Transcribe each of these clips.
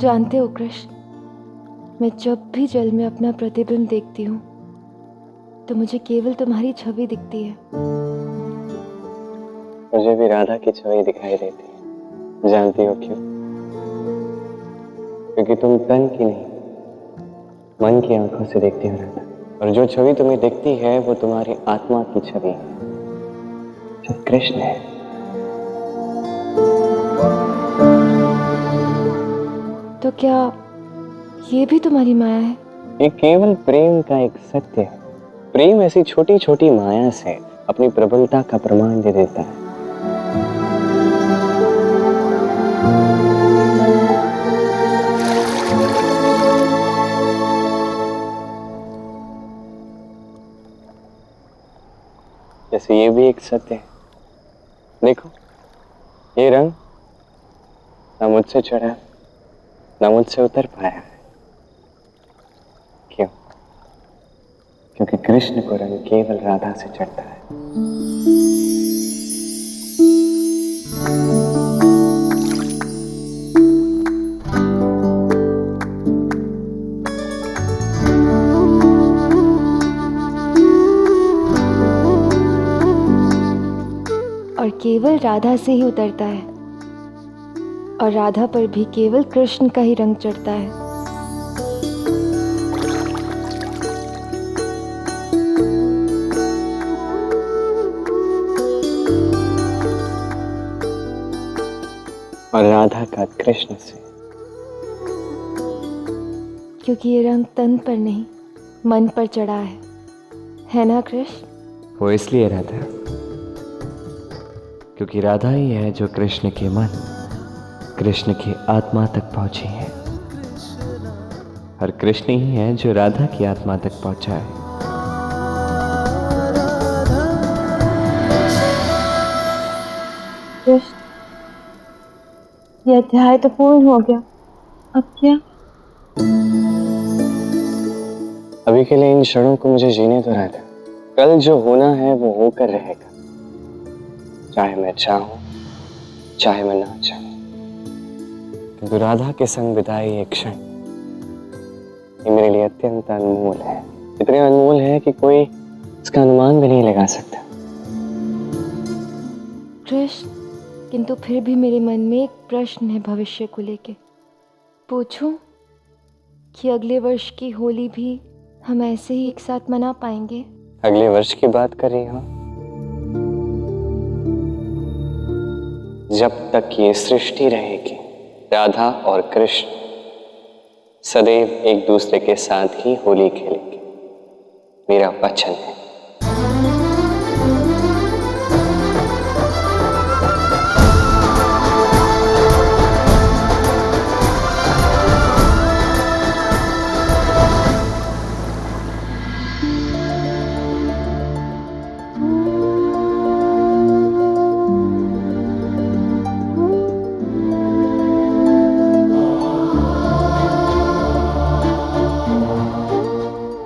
जानते हो कृष्ण, मैं जब भी जल में अपना प्रतिबिंब देखती हूँ तो मुझे केवल तुम्हारी छवि दिखती है। मुझे भी राधा की छवि दिखाई देती है। जानती हो क्यों? क्योंकि तुम तन की नहीं, मन की आंखों से देखती हो राधा। और जो छवि तुम्हें दिखती है वो तुम्हारी आत्मा की छवि है, जो कृष्ण है। तो क्या ये भी तुम्हारी माया है? ये केवल प्रेम का एक सत्य है। प्रेम ऐसी छोटी छोटी माया से अपनी प्रबलता का प्रमाण दे देता है। जैसे ये भी एक सत्य है। देखो, ये रंग ना मुझसे चढ़ा ना मुझसे उतर पाया है। क्यों? क्योंकि कृष्ण को रंग केवल राधा से चढ़ता है। और केवल राधा से ही उतरता है, और राधा पर भी केवल कृष्ण का ही रंग चढ़ता है। और राधा का कृष्ण से। क्योंकि ये रंग तन पर नहीं, मन पर चढ़ा है ना कृष्ण? वो इसलिए राधा, क्योंकि राधा ही है जो कृष्ण के मन, कृष्ण की आत्मा तक पहुंची है। और कृष्ण ही है जो राधा की आत्मा तक पहुंचा है। कृष्ण, ये अध्याय तो पूर्ण हो गया, अब क्या? अभी के लिए इन क्षणों को मुझे जीने तो राधा। कल जो होना है वो होकर रहेगा, चाहे मैं चाहूं चाहे मैं ना चाहूं। किंतु राधा के संग बिताए ये क्षण, ये मेरे लिए अत्यंत अनमोल है। इतने अनमोल है कि कोई इसका अनुमान भी नहीं लगा सकता। कृष्ण, किंतु फिर भी मेरे मन में एक प्रश्न है भविष्य को लेके। पूछूं कि अगले वर्ष की होली भी हम ऐसे ही एक साथ मना पाएंगे? अगले वर्ष की बात कर रही हो? जब तक ये सृष्टि रहेगी, राधा और कृष्ण सदैव एक दूसरे के साथ ही होली खेलेंगे, मेरा वचन है।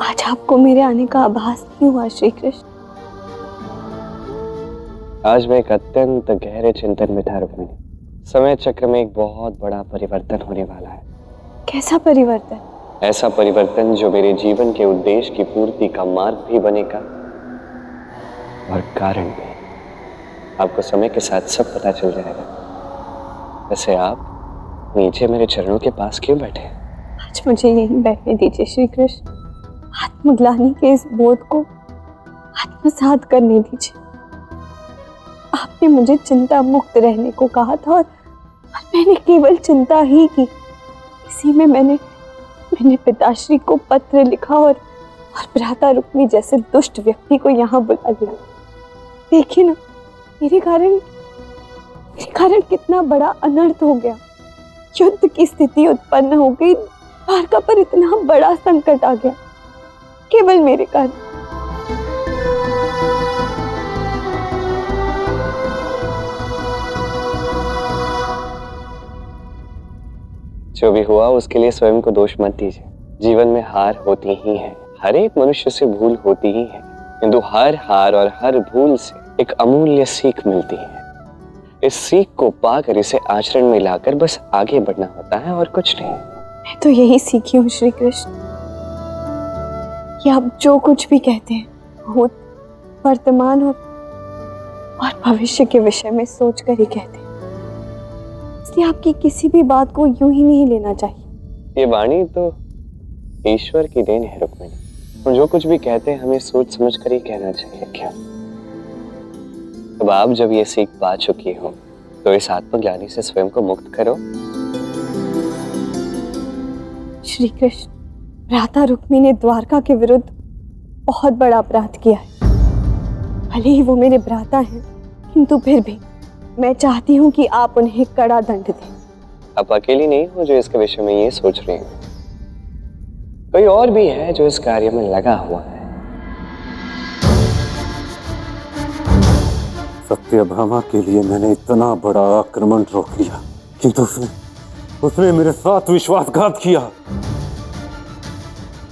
आज आपको मेरे आने का आभास नहीं हुआ श्री कृष्ण? आज मैं एक अत्यंत गहरे चिंतन में था रुक्मिणी। समय चक्र में एक बहुत बड़ा परिवर्तन होने वाला है। कैसा परिवर्तन? ऐसा परिवर्तन जो मेरे जीवन के उद्देश्य की पूर्ति का मार्ग भी बनेगा और कारण भी। आपको समय के साथ सब पता चल जाएगा। वैसे आप नीचे मेरे चरणों के पास क्यों बैठे? आज मुझे यहीं बैठने दीजिए श्री कृष्ण। आत्मग्लानि के इस बोध को आत्मसात करने दीजिए। आपने मुझे चिंता मुक्त रहने को कहा था और मैंने केवल चिंता ही की। इसी में मैंने पिताश्री को पत्र लिखा और भ्राता रुक्मी जैसे दुष्ट व्यक्ति को यहाँ बुला लिया। देखिए ना, मेरे कारण कितना बड़ा अनर्थ हो गया। युद्ध की स्थिति उत्पन्न हो गई, द्वारका पर इतना बड़ा संकट आ गया, केवल मेरे कारण। जो भी हुआ उसके लिए स्वयं को दोष मत दीजिए। जीवन में हार होती ही है, हर एक मनुष्य से भूल होती ही है, किंतु हर हार और हर भूल से एक अमूल्य सीख मिलती है। इस सीख को पाकर इसे आचरण में लाकर बस आगे बढ़ना होता है और कुछ नहीं। मैं तो यही सीखी हूँ श्री कृष्ण कि आप जो कुछ भी कहते हैं भूत, वर्तमान और भविष्य के विषय में सोच कर ही कहते हैं। इसलिए आपकी किसी भी बात को यूं ही नहीं लेना चाहिए। ये वाणी तो ईश्वर की देन है रुक्मिणी, और जो कुछ भी कहते हैं हमें सोच समझ कर ही कहना चाहिए। क्या अब आप जब ये सीख पा चुकी हो तो इस आत्मज्ञानी से स्वयं को मुक्त करो। श्री कृष्ण, भ्राता रुक्मी ने द्वारका के विरुद्ध बहुत बड़ा अपराध किया है। भले ही वो मेरे भ्राता हैं, किंतु फिर भी मैं चाहती हूँ कि आप उन्हें कड़ा दंड दें। आप अकेली नहीं हो जो इसके विषय में ये सोच रही हो, कोई और भी है जो इस कार्य में लगा हुआ है। सत्यभामा के लिए मैंने इतना बड़ा आक्रमण रोक लिया, किंतु उसने मेरे साथ विश्वासघात किया।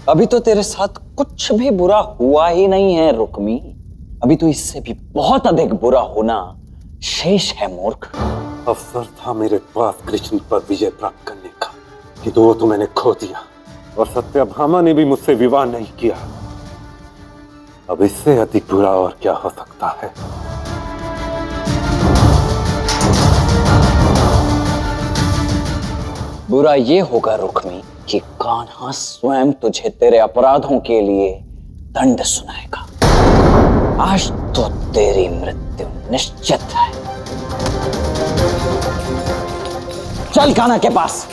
अभी तो तेरे साथ कुछ भी बुरा हुआ ही नहीं है रुक्मी, अभी तो इससे भी बहुत अधिक बुरा होना शेष है मूर्ख। अवसर था मेरे पास कृष्ण पर विजय प्राप्त करने का, किंतु वो तो मैंने खो दिया, और सत्यभामा ने भी मुझसे विवाह नहीं किया। अब इससे अधिक बुरा और क्या हो सकता है। बुरा ये होगा रुक्मी कि कान्हा स्वयं तुझे तेरे अपराधों के लिए दंड सुनाएगा। आज तो तेरी मृत्यु निश्चित है। चल कान्हा के पास।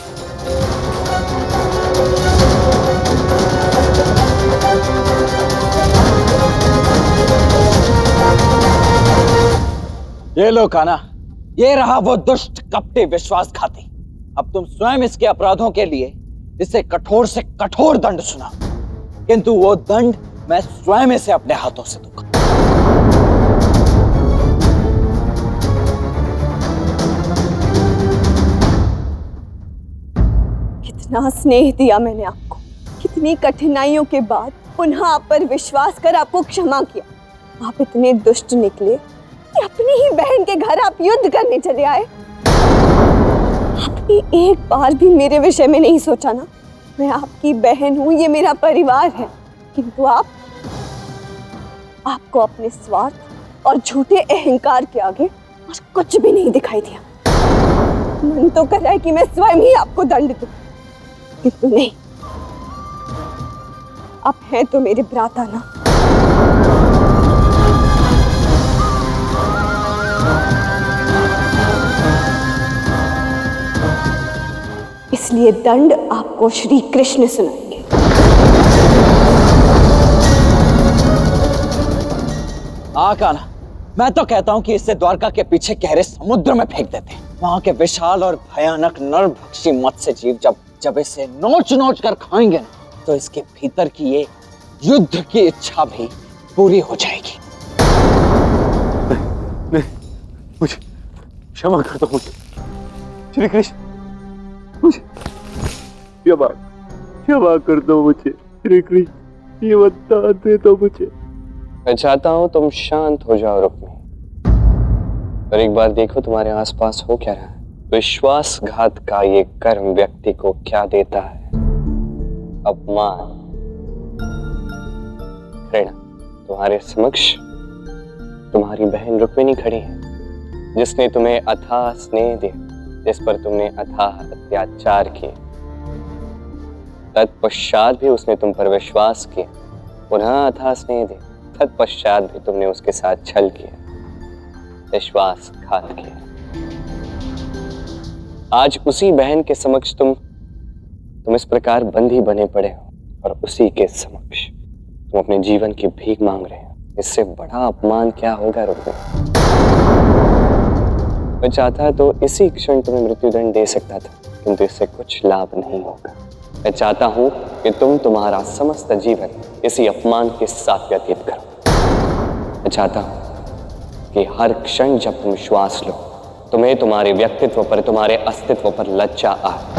ये लो कान्हा, ये रहा वो दुष्ट कपटी विश्वासघाती। अब तुम स्वयं इसके अपराधों के लिए इसे कठोर से कठोर दंड सुना, किंतु वो दंड मैं स्वयं इसे अपने हाथों से दूंगा। कितना स्नेह दिया मैंने आपको, कितनी कठिनाइयों के बाद पुनः आप पर विश्वास कर आपको क्षमा किया। आप इतने दुष्ट निकले कि अपनी ही बहन के घर आप युद्ध करने चले आए। आपने एक बार भी मेरे विषय में नहीं सोचा ना। मैं आपकी बहन हूं, ये मेरा परिवार है, किंतु आपको अपने स्वार्थ और झूठे अहंकार के आगे और कुछ भी नहीं दिखाई दिया। मन तो कर रहा है कि मैं स्वयं ही आपको दंड दूं, किंतु नहीं। आप हैं तो मेरे भ्राता ना। इसलिए दंड आपको श्री कृष्ण सुनाएंगे। कान्हा, मैं तो कहता हूं कि इसे द्वारका के पीछे गहरे समुद्र में फेंक देते हैं। वहां के विशाल और भयानक नरभक्षी मत्स्य जीव जब इसे नोच नोच कर खाएंगे ना, तो इसके भीतर की ये युद्ध की इच्छा भी पूरी हो जाएगी। नहीं, मुझे क्षमा कर दो मुझे श्री कृष्ण, मुझे क्षमा कर दो मुझे श्री कृष्ण, ये बता दे दो मुझे। मैं चाहता हूं तुम शांत हो जाओ रुक्मी, और एक बार देखो तुम्हारे आसपास हो क्या रहा है। विश्वासघात का ये कर्म व्यक्ति को क्या देता है? अपमान, घृणा। तुम्हारे समक्ष तुम्हारी बहन रुक्मिणी खड़ी है, जिसने तुम्हें अथाह स्नेह दिया, जिस पर तुमने अथाह अत्याचार किए। तत्पश्चात भी उसने तुम पर विश्वास किया, पुनः अथाह स्नेह दिया। तत्पश्चात भी तुमने उसके साथ छल किया, विश्वासघात किया। आज उसी बहन के समक्ष तुम इस प्रकार बंदी बने पड़े हो, और उसी के समक्ष तुम अपने जीवन की भीख मांग रहे हो। इससे बड़ा अपमान क्या होगा रुक्मिणी? मैं चाहता तो इसी क्षण तुम्हें मृत्युदंड दे सकता था, किंतु इससे कुछ लाभ नहीं होगा। मैं चाहता हूं कि तुम्हारा समस्त जीवन इसी अपमान के साथ व्यतीत करो। मैं चाहता हूं कि हर क्षण जब तुम श्वास लो, तुम्हें तुम्हारे व्यक्तित्व पर, तुम्हारे अस्तित्व पर लज्जा आए।